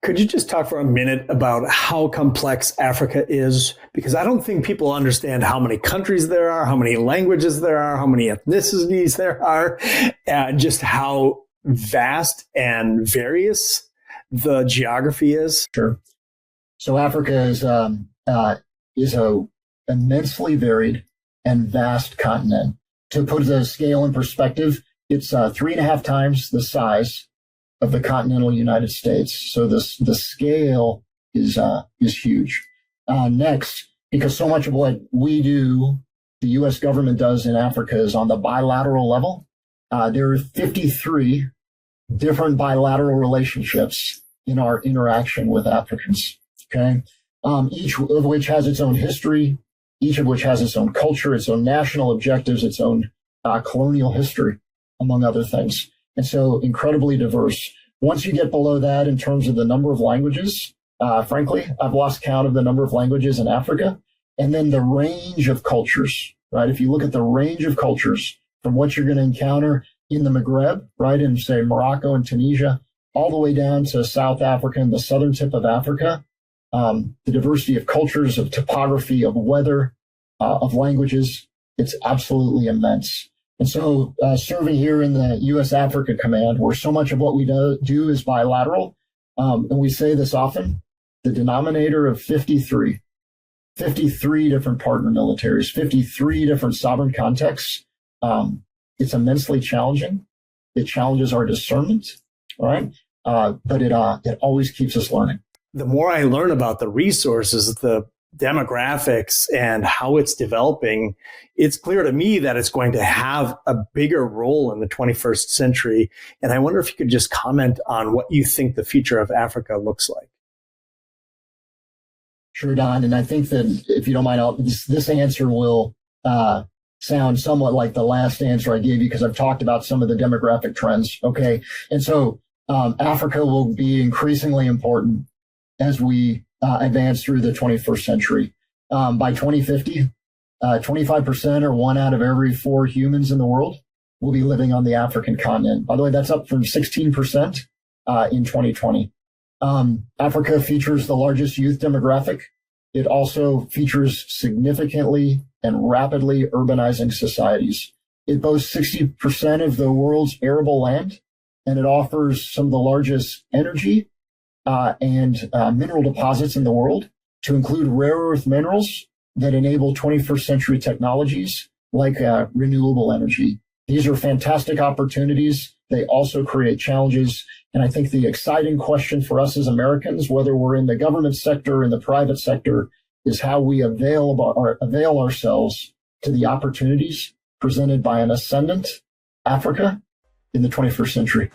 Could you just talk for a minute about how complex Africa is? Because I don't think people understand how many countries there are, how many languages there are, how many ethnicities there are, just how vast and various the geography is. Sure. So Africa is a immensely varied and vast continent. To put the scale in perspective, it's 3.5 times the size of the continental United States. So the scale is huge. Next, because so much of what we do, the U.S. government does in Africa is on the bilateral level. There are 53 different bilateral relationships in our interaction with Africans. Okay, each of which has its own history, each of which has its own culture, its own national objectives, its own colonial history, among other things. And so incredibly diverse. Once you get below that in terms of the number of languages, frankly, I've lost count of the number of languages in Africa. And then the range of cultures, right? If you look at the range of cultures from what you're going to encounter in the Maghreb, right, in, say, Morocco and Tunisia, all the way down to South Africa and the southern tip of Africa, the diversity of cultures, of topography, of weather, of languages, it's absolutely immense. And so serving here in the U.S. Africa Command, where so much of what we do is bilateral, and we say this often, the denominator of 53 different partner militaries, 53 different sovereign contexts, it's immensely challenging. It challenges our discernment, all right? But it always keeps us learning. The more I learn about the resources, the demographics, and how it's developing, it's clear to me that it's going to have a bigger role in the 21st century. And I wonder if you could just comment on what you think the future of Africa looks like. Sure, Don. And I think that, if you don't mind, this answer will sound somewhat like the last answer I gave you, because I've talked about some of the demographic trends. Okay. And so Africa will be increasingly important as we advance through the 21st century. By 2050, 25% or 1 out of every 4 humans in the world will be living on the African continent. By the way, that's up from 16% in 2020. Africa features the largest youth demographic. It also features significantly and rapidly urbanizing societies. It boasts 60% of the world's arable land, and it offers some of the largest energy and mineral deposits in the world, to include rare earth minerals that enable 21st century technologies like renewable energy. These are fantastic opportunities. They also create challenges. And I think the exciting question for us as Americans, whether we're in the government sector or in the private sector, is how we avail ourselves to the opportunities presented by an ascendant Africa in the 21st century.